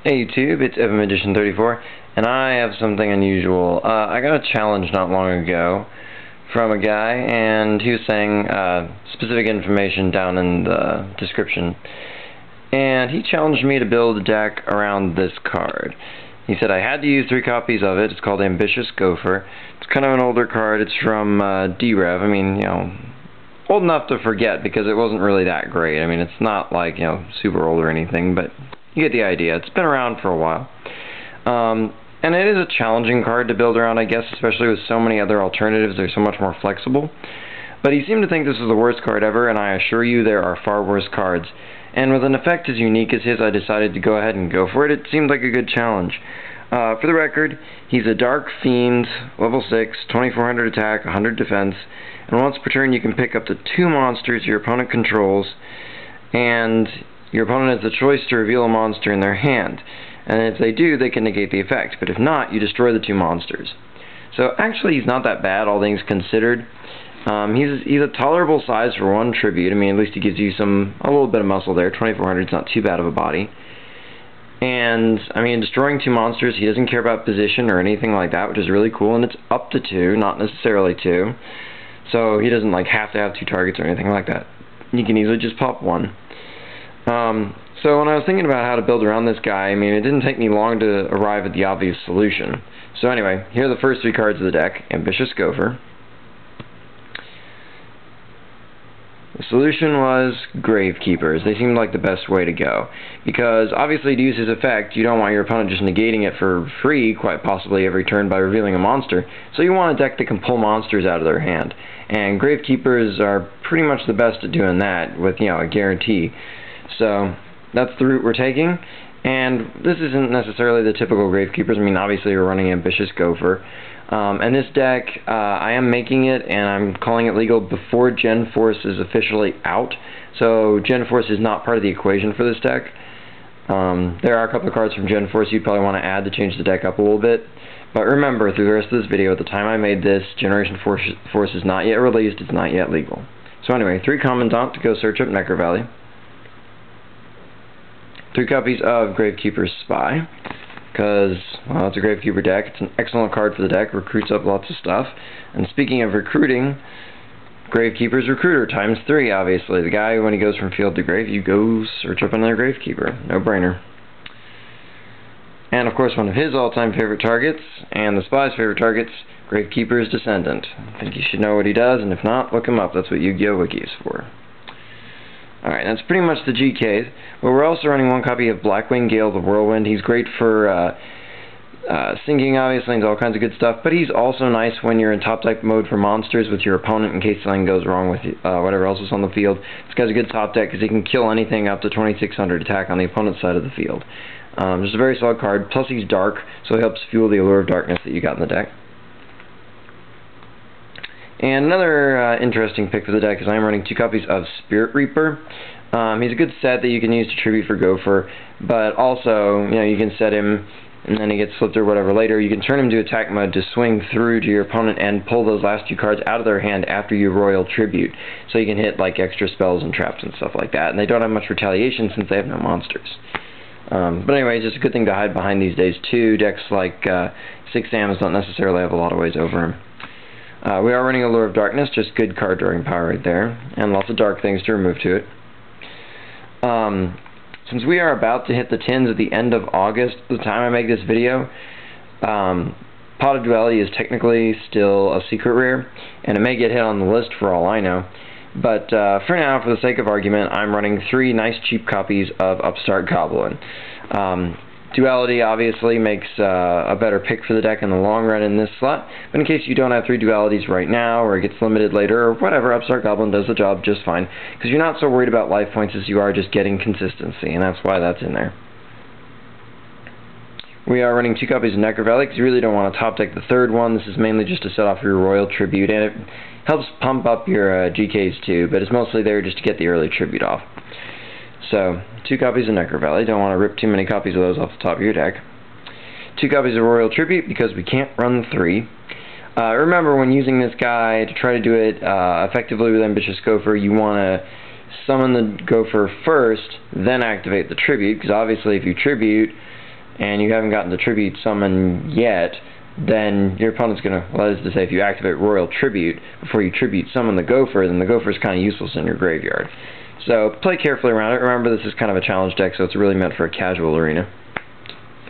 Hey YouTube, it's Edition34, and I have something unusual. I got a challenge not long ago from a guy, and he was saying specific information down in the description. And he challenged me to build a deck around this card. He said I had to use 3 copies of it. It's called Ambitious Gofer. It's kind of an older card. It's from D-Rev. I mean, you know, old enough to forget because it wasn't really that great. I mean, it's not like, you know, super old or anything, but you get the idea. It's been around for a while. And it is a challenging card to build around, I guess, especially with so many other alternatives. They're so much more flexible. But he seemed to think this was the worst card ever, and I assure you there are far worse cards. And with an effect as unique as his, I decided to go ahead and go for it. It seemed like a good challenge. For the record, he's a Dark Fiend, level 6, 2400 attack, 100 defense, and once per turn you can pick up to 2 monsters your opponent controls, and your opponent has the choice to reveal a monster in their hand. And if they do, they can negate the effect, but if not, you destroy the 2 monsters. So actually he's not that bad, all things considered. He's a tolerable size for 1 tribute. I mean, at least he gives you a little bit of muscle there. 2400 is not too bad of a body. And, I mean, destroying 2 monsters, he doesn't care about position or anything like that, which is really cool, and it's up to 2, not necessarily 2. So he doesn't, like, have to have 2 targets or anything like that. You can easily just pop 1. So when I was thinking about how to build around this guy, I mean, it didn't take me long to arrive at the obvious solution. So anyway, here are the first 3 cards of the deck. Ambitious Gofer. The solution was Gravekeepers. They seemed like the best way to go. Because, obviously, to use his effect, you don't want your opponent just negating it for free, quite possibly every turn by revealing a monster. So you want a deck that can pull monsters out of their hand. And Gravekeepers are pretty much the best at doing that, with, you know, a guarantee. So that's the route we're taking, and this isn't necessarily the typical Gravekeepers. I mean, obviously we're running Ambitious Gofer, and this deck, I am making it, and I'm calling it legal before Gen Force is officially out, so Gen Force is not part of the equation for this deck. There are a couple of cards from Gen Force you'd probably want to add to change the deck up a little bit, but remember, through the rest of this video, at the time I made this, Generation Force is not yet released, it's not yet legal. So anyway, 3 Commandant to go search up Necker Valley. 3 copies of Gravekeeper's Spy, because, well, it's a Gravekeeper deck. It's an excellent card for the deck, recruits up lots of stuff. And speaking of recruiting, Gravekeeper's Recruiter times 3, obviously. The guy, when he goes from field to grave, you go search up another Gravekeeper. No-brainer. And, of course, one of his all-time favorite targets, and the Spy's favorite targets, Gravekeeper's Descendant. I think you should know what he does, and if not, look him up. That's what Yu-Gi-Oh! Wiki is for. Alright, that's pretty much the GKs, but we're also running 1 copy of Blackwing Gale the Whirlwind. He's great for sinking, obviously, and all kinds of good stuff, but he's also nice when you're in top deck mode for monsters with your opponent in case something goes wrong with whatever else is on the field. This guy's a good top deck because he can kill anything up to 2600 attack on the opponent's side of the field. Just a very solid card, plus he's dark, so he helps fuel the allure of darkness that you got in the deck. And another interesting pick for the deck is I'm running 2 copies of Spirit Reaper. He's a good set that you can use to tribute for Gofer, but also, you know, you can set him and then he gets flipped or whatever later. You can turn him to attack mode to swing through to your opponent and pull those last 2 cards out of their hand after you royal tribute. So you can hit like extra spells and traps and stuff like that. And they don't have much retaliation since they have no monsters. But anyway, it's just a good thing to hide behind these days too. Decks like 6 Ams don't necessarily have a lot of ways over him. We are running Allure of Darkness, just good card drawing power right there, and lots of dark things to remove to it. Since we are about to hit the 10s at the end of August, the time I make this video, Pot of Duality is technically still a secret rare, and it may get hit on the list for all I know. But for now, for the sake of argument, I'm running 3 nice cheap copies of Upstart Goblin. Duality obviously makes a better pick for the deck in the long run in this slot, but in case you don't have 3 dualities right now, or it gets limited later, or whatever, Upstart Goblin does the job just fine, because you're not so worried about life points as you are just getting consistency, and that's why that's in there. We are running 2 copies of Necker Valley, because you really don't want to top deck the 3rd one. This is mainly just to set off your Royal Tribute, and it helps pump up your GKs too, but it's mostly there just to get the early Tribute off. So, 2 copies of Necker Valley. Don't want to rip too many copies of those off the top of your deck. 2 copies of Royal Tribute because we can't run 3. Remember, when using this guy, to try to do it effectively with Ambitious Gofer, you want to summon the Gofer first, then activate the Tribute, because obviously if you Tribute, and you haven't gotten the Tribute Summon yet, then your opponent's going to, well, that is to say, if you activate Royal Tribute before you Tribute Summon the Gofer, then the Gofer is kind of useless in your graveyard. So play carefully around it. Remember, this is kind of a challenge deck, so it's really meant for a casual arena.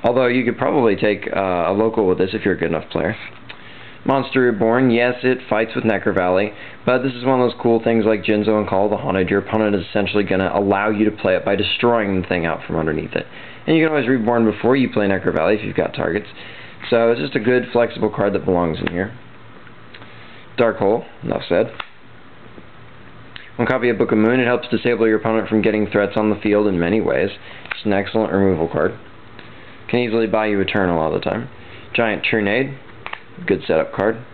Although you could probably take a local with this if you're a good enough player. Monster Reborn, yes, it fights with Necro Valley, but this is one of those cool things like Jinzo and Call of the Haunted. Your opponent is essentially going to allow you to play it by destroying the thing out from underneath it. And you can always Reborn before you play Necro Valley if you've got targets. So it's just a good, flexible card that belongs in here. Dark Hole, enough said. One copy of Book of Moon, it helps disable your opponent from getting threats on the field in many ways. It's an excellent removal card. Can easily buy you a turn a lot of the time. Giant Trunade, good setup card.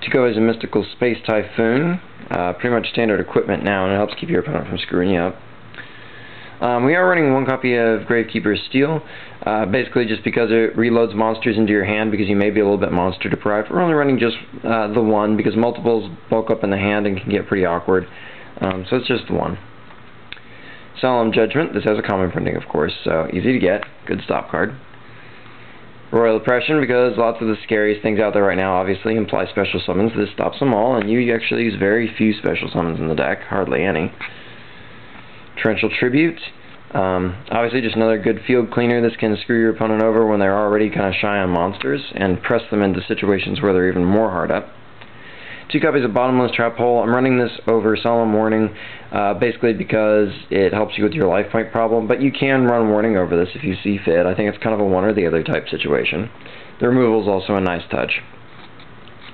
Tuko is a Mystical Space Typhoon, pretty much standard equipment now, and it helps keep your opponent from screwing you up. We are running one copy of Gravekeeper Steel, basically just because it reloads monsters into your hand because you may be a little bit monster deprived. We're only running just the one because multiples bulk up in the hand and can get pretty awkward, so it's just the one. Solemn Judgment, this has a common printing of course, so easy to get, good stop card. Royal Oppression, because lots of the scariest things out there right now obviously imply special summons. This stops them all, and you actually use very few special summons in the deck, hardly any. Torrential Tribute, obviously just another good field cleaner. This can screw your opponent over when they're already kind of shy on monsters and press them into situations where they're even more hard up. 2 copies of Bottomless Trap Hole. I'm running this over Solemn Warning basically because it helps you with your life point problem, but you can run Warning over this if you see fit. I think it's kind of a one or the other type situation. The removal is also a nice touch.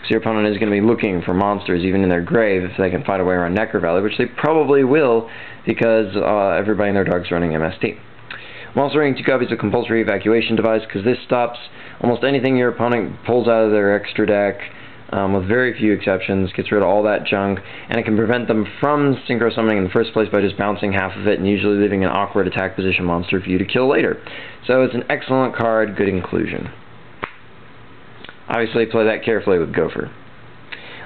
So your opponent is going to be looking for monsters even in their grave if they can find a way around Necro Valley, which they probably will because everybody and their dog's running MST. I'm also running 2 copies of Compulsory Evacuation Device because this stops almost anything your opponent pulls out of their extra deck, with very few exceptions, gets rid of all that junk, and it can prevent them from synchro summoning in the first place by just bouncing half of it and usually leaving an awkward attack position monster for you to kill later. So it's an excellent card, good inclusion. Obviously play that carefully with Gofer.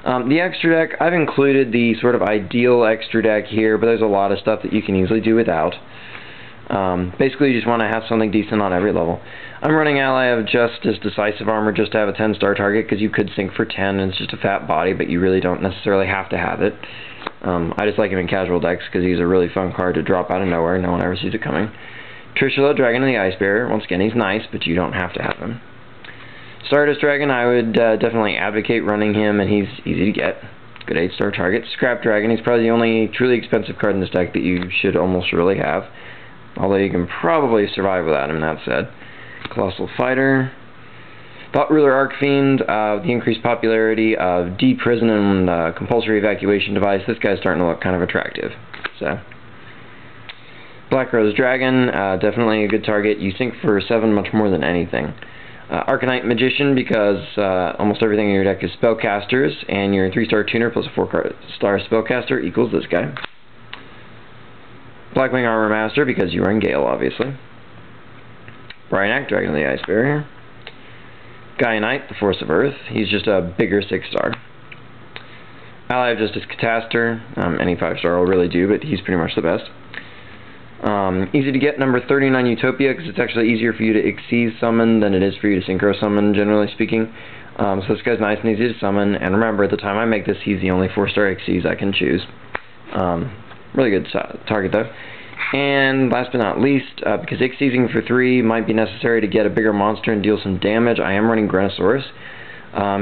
The extra deck, I've included the sort of ideal extra deck here, but there's a lot of stuff that you can easily do without. Basically you just want to have something decent on every level. I'm running Ally of Justice Decisive Armor just to have a 10-star target because you could sink for 10 and it's just a fat body, but you really don't necessarily have to have it. I just like him in casual decks because he's a really fun card to drop out of nowhere. No one ever sees it coming. Trishula, Dragon of the Ice Bearer. Once again, he's nice, but you don't have to have him. Stardust Dragon, I would definitely advocate running him, and he's easy to get. Good 8-star target. Scrap Dragon, he's probably the only truly expensive card in this deck that you should almost really have. Although you can probably survive without him, that said. Colossal Fighter. Thought Ruler Arcfiend, the increased popularity of D-Prison and Compulsory Evacuation Device. This guy's starting to look kind of attractive. So, Black Rose Dragon, definitely a good target. You sink for 7 much more than anything. Arcanite Magician, because almost everything in your deck is spellcasters, and your 3-star tuner plus a 4-star spellcaster equals this guy. Blackwing Armor Master, because you are in Gale, obviously. Bryanak, Dragon of the Ice Barrier. Gaianite, the Force of Earth. He's just a bigger 6-star. Ally of Justice Cataster, any 5-star will really do, but he's pretty much the best. Easy to get, number 39 Utopia, because it's actually easier for you to Xyz summon than it is for you to Synchro summon, generally speaking. So this guy's nice and easy to summon, and remember, at the time I make this, he's the only 4-star Xyz I can choose. Really good target, though. And last but not least, because Xyzing for 3 might be necessary to get a bigger monster and deal some damage, I am running Grenosaurus.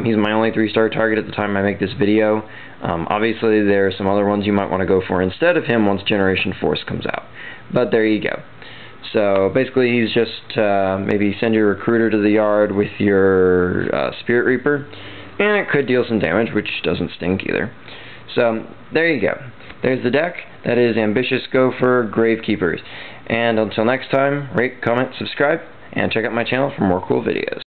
He's my only 3-star target at the time I make this video. Obviously, there are some other ones you might want to go for instead of him once Generation Force comes out. But there you go. So basically, he's just maybe send your Recruiter to the yard with your Spirit Reaper, and it could deal some damage, which doesn't stink either. So there you go. There's the deck. That is Ambitious Gofer Gravekeepers. And until next time, rate, comment, subscribe, and check out my channel for more cool videos.